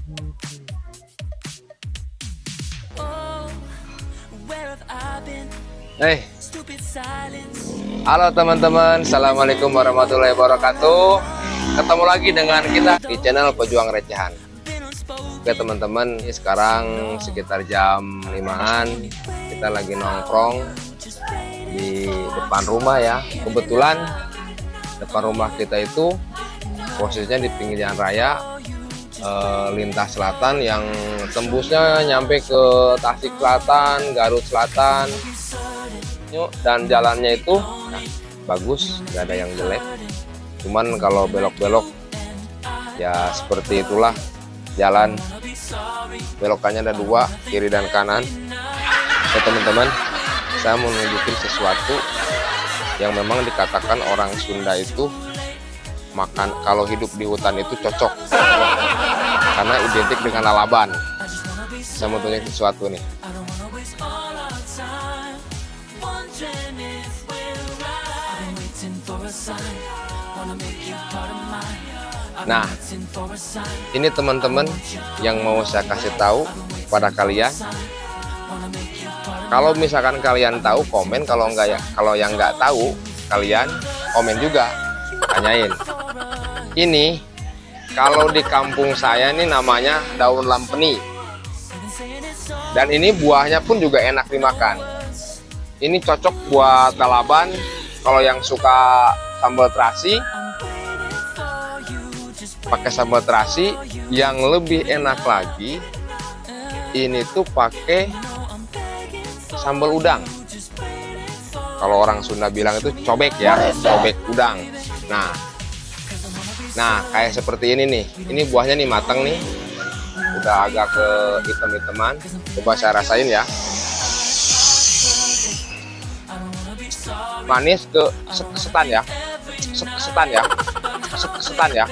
Hey, halo teman-teman, assalamualaikum warahmatullahi wabarakatuh. Ketemu lagi dengan kita di channel Pejuang Recehan. Oke teman-teman, sekarang sekitar jam 5-an, kita lagi nongkrong di depan rumah ya. Kebetulan depan rumah kita itu posisinya di pinggir jalan raya lintas selatan yang tembusnya nyampe ke Tasik Selatan, Garut Selatan. Dan jalannya itu bagus, nggak ada yang jelek. Cuman kalau belok-belok ya seperti itulah jalan. Belokannya ada dua, kiri dan kanan. Ya teman-teman, saya mau nunjukin sesuatu yang memang dikatakan orang Sunda itu makan kalau hidup di hutan itu cocok karena identik dengan lalaban. Saya mau tunjukin sesuatu nih. Nah, ini teman-teman yang mau saya kasih tahu pada kalian. Kalau misalkan kalian tahu komen, kalau enggak ya, kalau yang nggak tahu kalian komen juga, tanyain. Ini kalau di kampung saya ini namanya daun lampeni. Dan ini buahnya pun juga enak dimakan. Ini cocok buat lalaban. Kalau yang suka sambal terasi, pakai sambal terasi. Yang lebih enak lagi, ini tuh pakai sambal udang. Kalau orang Sunda bilang itu cobek ya, cobek udang. Nah kayak seperti ini nih. Ini buahnya nih matang nih, udah agak ke hitam-hitaman. Coba saya rasain ya. Manis ke setan ya, setan ya, setan ya.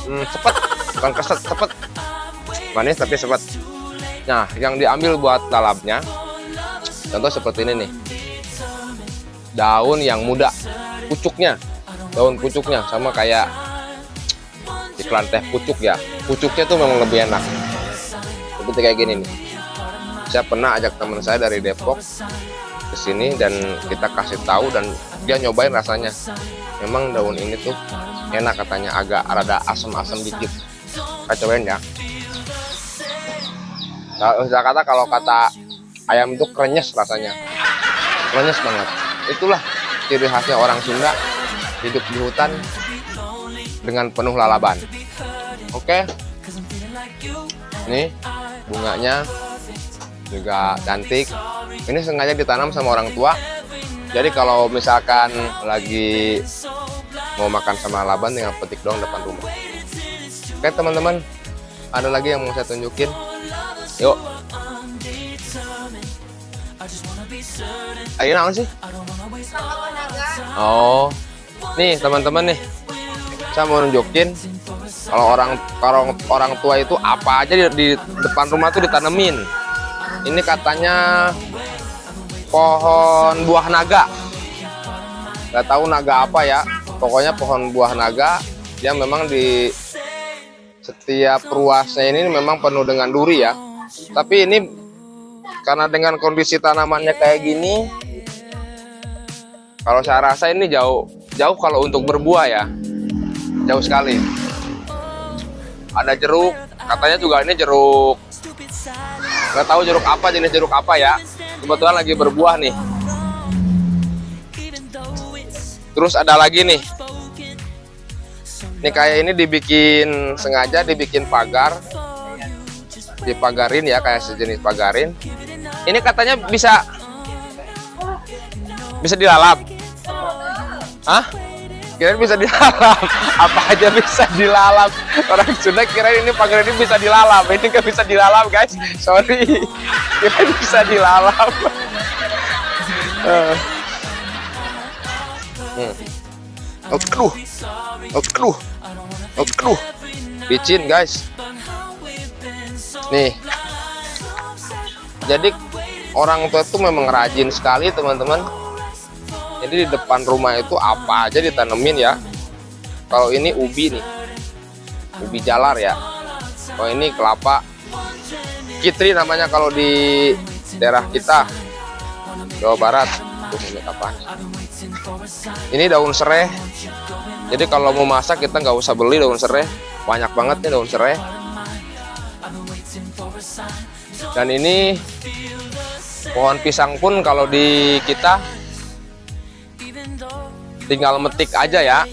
Cepet, bukan keset, cepet. Manis tapi cepet. Nah, yang diambil buat lalapnya, contoh seperti ini nih. Daun yang muda, pucuknya, daun pucuknya sama kayak iklan teh pucuk ya. Pucuknya tuh memang lebih enak. Seperti kayak gini nih. Saya pernah ajak teman saya dari Depok ke sini dan kita kasih tahu dan dia nyobain rasanya. Memang daun ini tuh enak katanya, agak rada asam-asam dikit. Kita cobain ya. Saya kata kalau kata ayam itu krenyes rasanya, krenyes banget. Itulah ciri khasnya orang Sunda hidup di hutan dengan penuh lalaban. Oke, nih bunganya juga cantik. Ini sengaja ditanam sama orang tua. Jadi kalau misalkan lagi mau makan sama lalaban tinggal petik doang depan rumah. Oke teman-teman, ada lagi yang mau saya tunjukin. Yuk. Ayo naon sih? Oh, nih teman-teman nih, saya mau nunjukin kalau orang tua itu apa aja di depan rumah tuh ditanemin. Ini katanya pohon buah naga. Gak tahu naga apa ya. Pokoknya pohon buah naga. Dia memang di setiap ruasnya ini memang penuh dengan duri ya. Tapi ini karena dengan kondisi tanamannya kayak gini, kalau saya rasa ini jauh kalau untuk berbuah ya. Jauh sekali. Ada jeruk, katanya juga ini jeruk. Nggak tahu jeruk apa, jenis jeruk apa ya. Kebetulan lagi berbuah nih. Terus ada lagi nih. Ini kayak ini dibikin sengaja, dibikin pagar. Dipagarin ya, kayak sejenis pagarin. Ini katanya bisa dilalap. Hah? Kirain bisa dilalap. Apa aja bisa dilalap. Orang Sunda kirain ini pagar ini bisa dilalap. Ini nggak bisa dilalap guys. Sorry. Kirain bisa dilalap. Aduh. Licin guys. Nih. Jadi orang tua itu memang rajin sekali teman-teman. Jadi di depan rumah itu apa aja ditanemin ya. Kalau ini ubi nih, ubi jalar ya. Oh, ini kelapa kitri namanya kalau di daerah kita Jawa Barat. Ini apa? Ini daun serai. Jadi kalau mau masak kita nggak usah beli daun serai, banyak banget nih daun serai. Dan ini pohon pisang pun kalau di kita tinggal metik aja ya.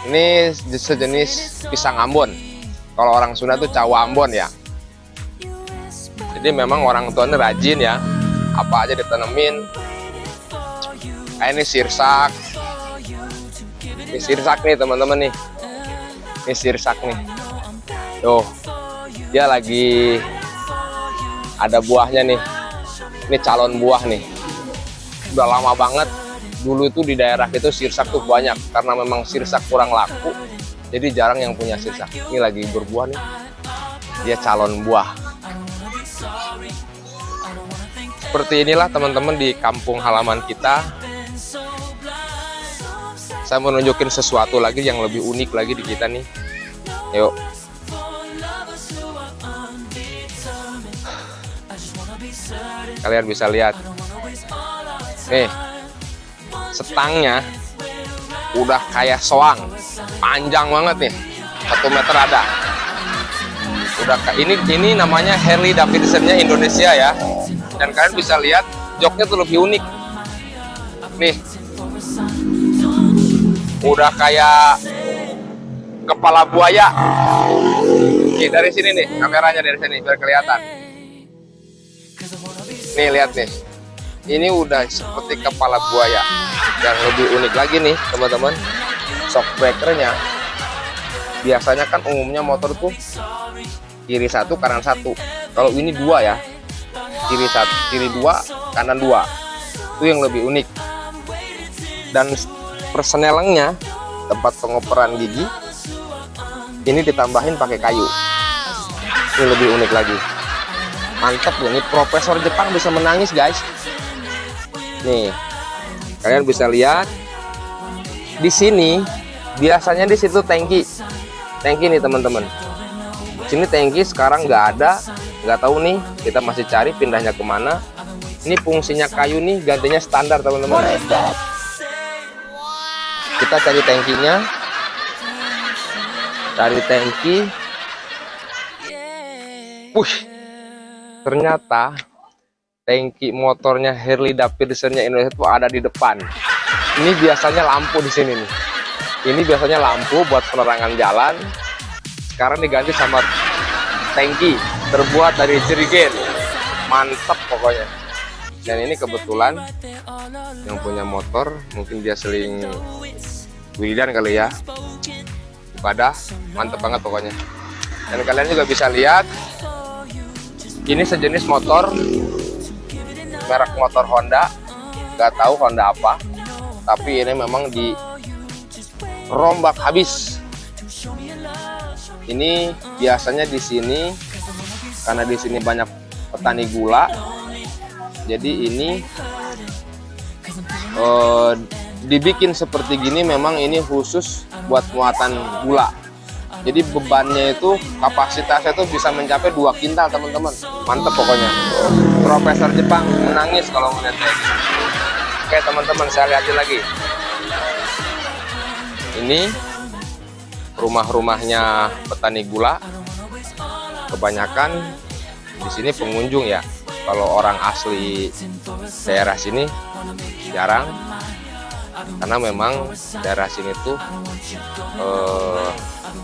Ini sejenis pisang Ambon. Kalau orang Sunda tuh cawa Ambon ya. Jadi memang orang tua ini rajin ya, apa aja ditanemin. Kayak ini sirsak. Ini sirsak nih teman-teman nih. Ini sirsak nih. Tuh, dia lagi ada buahnya nih. Ini calon buah nih. Udah lama banget. Dulu itu di daerah itu sirsak tuh banyak, karena memang sirsak kurang laku. Jadi jarang yang punya sirsak. Ini lagi berbuah nih. Dia calon buah. Seperti inilah teman-teman di kampung halaman kita. Saya mau nunjukin sesuatu lagi yang lebih unik lagi di kita nih. Yuk. Kalian bisa lihat. Nih, setangnya udah kayak soang, panjang banget nih, 1 meter ada. Udah ini namanya Harley Davidsonnya Indonesia ya. Dan kalian bisa lihat joknya tuh lebih unik. Nih, udah kayak kepala buaya. Nih, dari sini nih, kameranya dari sini biar kelihatan. Nih, lihat nih. Ini udah seperti kepala buaya. Yang lebih unik lagi nih, teman-teman, shockbreakernya. Biasanya kan umumnya motor tuh kiri 1, kanan 1. Kalau ini 2 ya. Kiri 2, kanan 2. Itu yang lebih unik. Dan persnelengnya, tempat pengoperan gigi, ini ditambahin pakai kayu. Ini lebih unik lagi. Mantap ya, ini profesor Jepang bisa menangis guys. Nih, kalian bisa lihat di sini. Biasanya di situ tangki nih teman-teman. Sini tangki sekarang nggak ada, nggak tahu nih. Kita masih cari pindahnya kemana. Ini fungsinya kayu nih, gantinya standar teman-teman. Kita cari tangkinya, cari tangki. Ternyata tangki motornya Harley Davidsonnya Indonesia itu ada di depan. Ini biasanya lampu di sini nih. Ini biasanya lampu buat penerangan jalan. Sekarang diganti sama tangki terbuat dari jerigen. Mantap pokoknya. Dan ini kebetulan yang punya motor, mungkin dia seling wiridan kali ya. Ibadah, mantap banget pokoknya. Dan kalian juga bisa lihat, ini sejenis motor, merek motor Honda, nggak tahu Honda apa, tapi ini memang dirombak habis. Ini biasanya di sini, karena di sini banyak petani gula, jadi ini dibikin seperti gini. Memang ini khusus buat muatan gula. Jadi bebannya itu, kapasitasnya itu bisa mencapai 2 kintal teman-teman. Mantep pokoknya. Profesor Jepang menangis kalau melihatnya. Oke teman-teman, saya lihatin lagi. Ini rumah-rumahnya petani gula. Kebanyakan di sini pengunjung ya. Kalau orang asli daerah sini jarang. Karena memang daerah sini tuh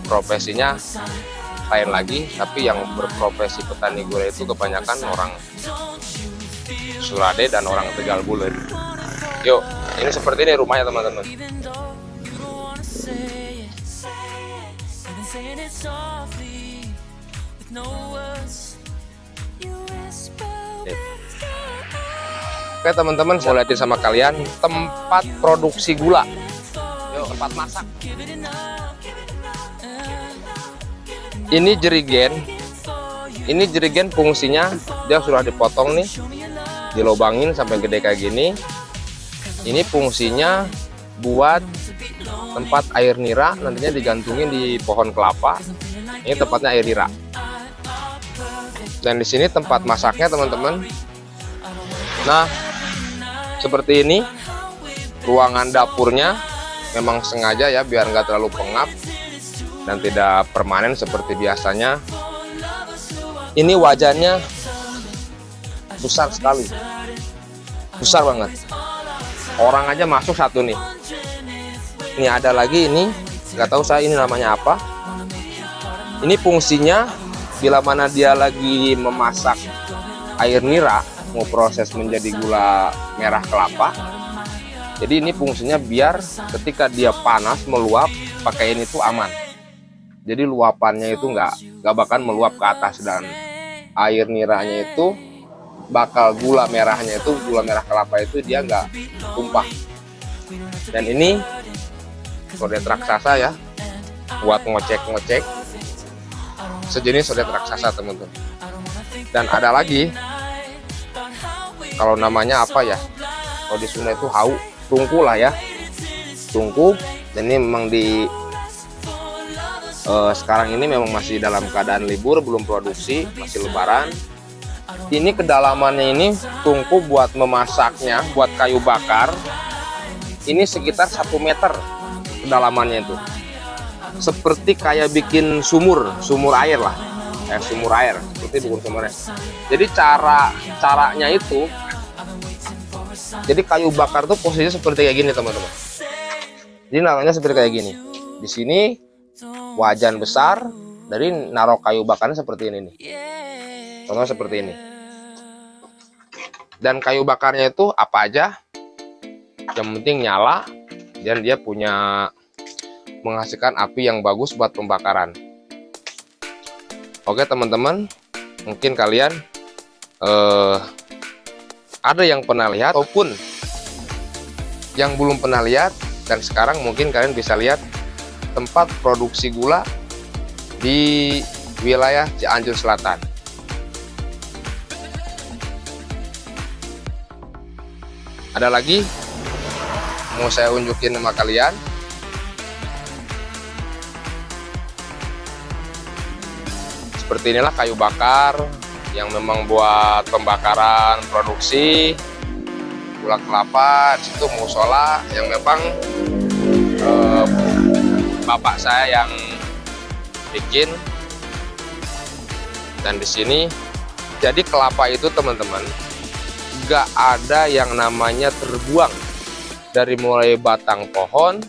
profesinya lain lagi, tapi yang berprofesi petani gula itu kebanyakan orang Surade dan orang Tegal Bulir. Yuk, ini seperti ini rumahnya teman-teman. Oke teman-teman, saya lihatin sama kalian tempat produksi gula. Yuk, tempat masak. Ini jerigen. Ini jerigen fungsinya dia sudah dipotong nih, dilobangin sampai gede kayak gini. Ini fungsinya buat tempat air nira, nantinya digantungin di pohon kelapa. Ini tempatnya air nira. Dan di sini tempat masaknya teman-teman. Nah, seperti ini ruangan dapurnya, memang sengaja ya biar nggak terlalu pengap dan tidak permanen seperti biasanya. Ini wajannya besar sekali, besar banget. Orang aja masuk satu nih. Ini ada lagi, ini nggak tahu saya ini namanya apa. Ini fungsinya bila mana dia lagi memasak air nira, mau proses menjadi gula merah kelapa. Jadi ini fungsinya biar ketika dia panas meluap, pakai ini tuh aman. Jadi luapannya itu nggak bakal meluap ke atas, dan air niranya itu bakal gula merahnya itu, gula merah kelapa itu dia nggak tumpah. Dan ini sodet raksasa ya, buat ngocek-ngocek, sejenis sodet raksasa teman-teman. Dan ada lagi, kalau namanya apa ya, kalau di Sunda itu hau, tungku lah ya, tungku. Dan ini memang di sekarang ini memang masih dalam keadaan libur, belum produksi, masih lebaran. Ini kedalamannya ini tungku buat memasaknya, buat kayu bakar, ini sekitar 1 meter kedalamannya itu. Seperti kayak bikin sumur air lah, sumur air, seperti bikin sumur air. Jadi caranya itu, jadi kayu bakar tuh posisinya seperti kayak gini teman-teman. Jadi naruhnya seperti kayak gini. Di sini wajan besar, dari naruh kayu bakarnya seperti ini nih. Contohnya seperti ini. Dan kayu bakarnya itu apa aja, yang penting nyala, dan dia punya menghasilkan api yang bagus buat pembakaran. Oke teman-teman, mungkin kalian ada yang pernah lihat ataupun yang belum pernah lihat, dan sekarang mungkin kalian bisa lihat tempat produksi gula di wilayah Cianjur Selatan. Ada lagi mau saya unjukin sama kalian. Seperti inilah kayu bakar yang memang buat pembakaran produksi gula kelapa. Di situ musola yang memang bapak saya yang bikin. Dan di sini jadi kelapa itu teman-teman nggak ada yang namanya terbuang, dari mulai batang pohon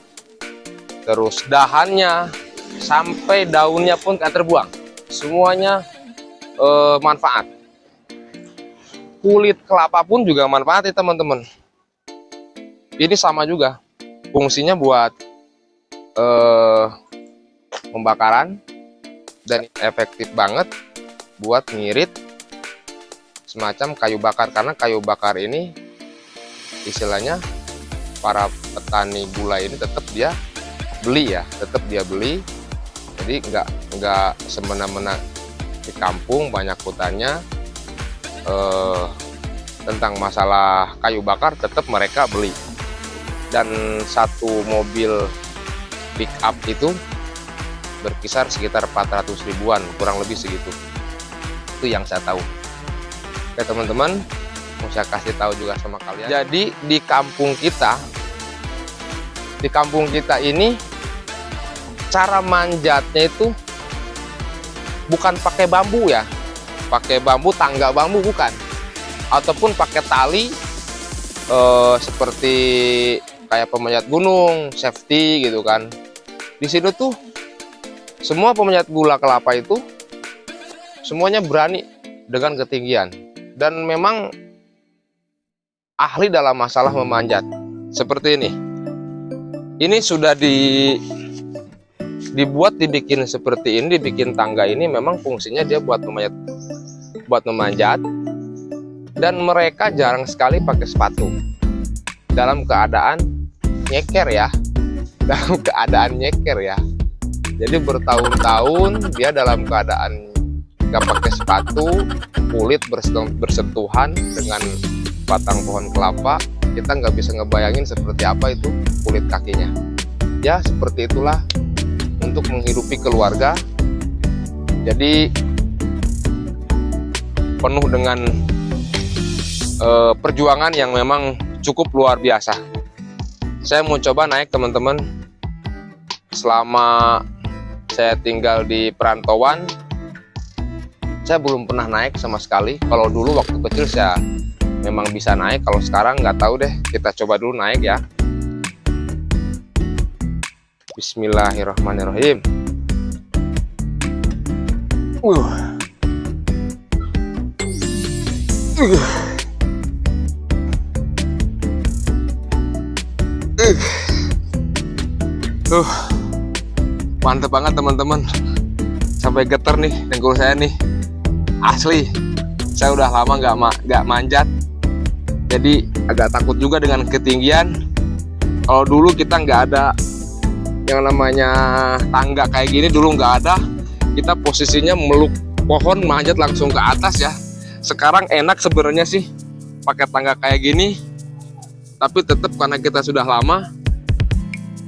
terus dahannya sampai daunnya pun nggak terbuang, semuanya manfaat. Kulit kelapa pun juga manfaat ya teman-teman. Ini sama juga fungsinya buat pembakaran, dan efektif banget buat ngirit semacam kayu bakar. Karena kayu bakar ini istilahnya para petani gula ini tetap dia beli ya, tetap dia beli. Jadi nggak semena-mena di kampung banyak hutannya, tentang masalah kayu bakar tetap mereka beli. Dan satu mobil pick up itu berkisar sekitar 400 ribuan, kurang lebih segitu. Itu yang saya tahu. Oke teman-teman, mau saya kasih tahu juga sama kalian. Jadi di kampung kita ini cara manjatnya itu bukan pakai bambu ya, pakai bambu, tangga bambu bukan, ataupun pakai tali seperti kayak pemanjat gunung, safety gitu kan. Di situ tuh semua pemanjat gula kelapa itu semuanya berani dengan ketinggian, dan memang ahli dalam masalah memanjat. Seperti ini. Ini sudah dibikin seperti ini, dibikin tangga ini memang fungsinya dia buat memanjat. Dan mereka jarang sekali pakai sepatu. Dalam keadaan nyeker ya. Dalam keadaan nyeker ya. Jadi bertahun-tahun dia dalam keadaan nggak pakai sepatu, kulit bersentuhan dengan batang pohon kelapa. Kita nggak bisa ngebayangin seperti apa itu kulit kakinya. Ya seperti itulah untuk menghidupi keluarga. Jadi penuh dengan perjuangan yang memang cukup luar biasa. Saya mau coba naik teman-teman. Selama saya tinggal di perantauan, saya belum pernah naik sama sekali. Kalau dulu waktu kecil saya memang bisa naik, kalau sekarang nggak tahu deh. Kita coba dulu naik ya. Bismillahirrahmanirrahim. Mantep banget teman-teman. Sampai getar nih dengkul saya nih. Asli, saya udah lama nggak manjat. Jadi agak takut juga dengan ketinggian. Kalau dulu kita nggak ada yang namanya tangga kayak gini, dulu nggak ada. Kita posisinya meluk pohon, manjat langsung ke atas ya. Sekarang enak sebenarnya sih pakai tangga kayak gini, tapi tetap karena kita sudah lama,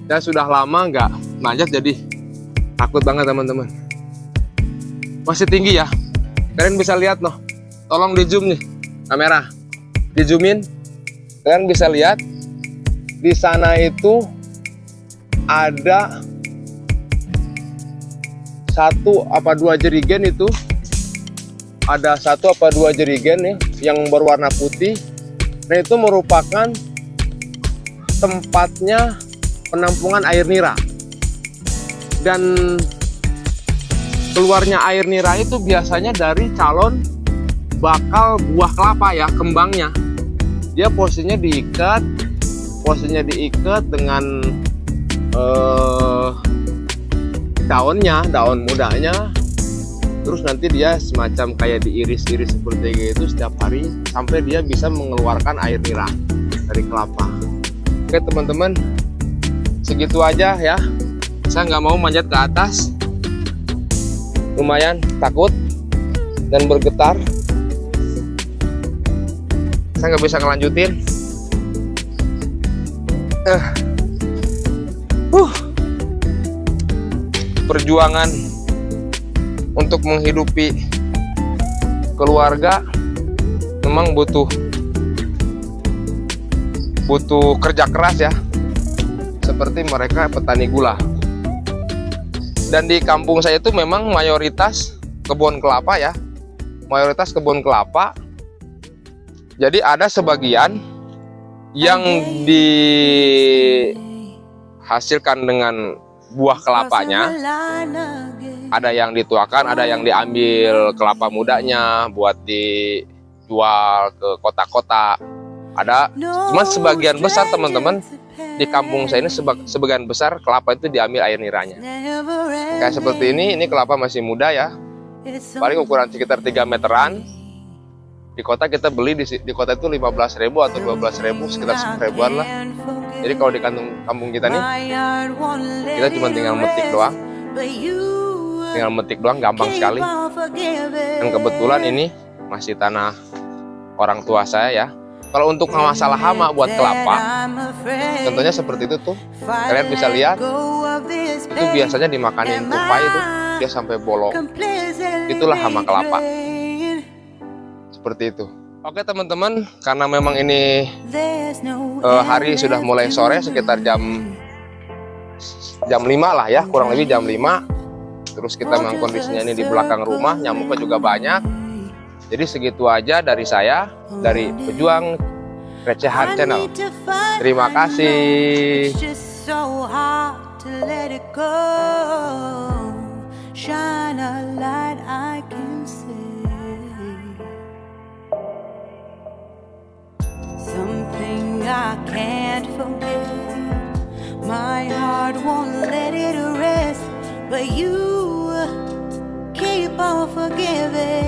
ya sudah lama nggak manjat, jadi takut banget teman-teman. Masih tinggi ya, kalian bisa lihat loh. Tolong di zoom nih kamera, di zoomin. Kalian bisa lihat di sana itu ada 1 apa 2 jerigen itu. Ada 1 apa 2 jerigen nih yang berwarna putih. Nah, itu merupakan tempatnya penampungan air nira. Dan keluarnya air nira itu biasanya dari calon bakal buah kelapa ya, kembangnya. Dia posisinya diikat dengan daunnya, daun mudanya. Terus nanti dia semacam kayak diiris-iris seperti itu setiap hari sampai dia bisa mengeluarkan air nira dari kelapa. Oke teman-teman, segitu aja ya. Saya nggak mau manjat ke atas, lumayan takut dan bergetar. Saya nggak bisa ngelanjutin. Perjuangan untuk menghidupi keluarga memang butuh kerja keras ya, seperti mereka petani gula. Dan di kampung saya itu memang mayoritas kebun kelapa ya, mayoritas kebun kelapa. Jadi ada sebagian yang dihasilkan dengan buah kelapanya, ada yang dituakan, ada yang diambil kelapa mudanya buat dijual ke kota-kota. Ada, cuma sebagian besar teman-teman di kampung saya ini sebagian besar kelapa itu diambil air niranya. Kayak seperti ini kelapa masih muda ya, paling ukuran sekitar 3 meteran. Di kota kita beli di kota itu 15.000 atau 12.000, sekitar 10.000-an lah. Jadi kalau di kampung kita nih, kita cuma tinggal metik doang, gampang sekali. Dan kebetulan ini masih tanah orang tua saya ya. Kalau untuk masalah hama buat kelapa, contohnya seperti itu tuh, kalian bisa lihat, itu biasanya dimakanin tupai itu, dia sampai bolong. Itulah hama kelapa. Seperti itu. Oke teman-teman, karena memang ini hari sudah mulai sore, sekitar jam 5 lah ya, kurang lebih jam 5. Terus kita memang kondisinya ini di belakang rumah, nyamuknya juga banyak. Jadi segitu aja dari saya, dari Pejuang Recehan Channel. Terima kasih. Something I can't forget. My heart won't let it rest, but you keep on forgiving.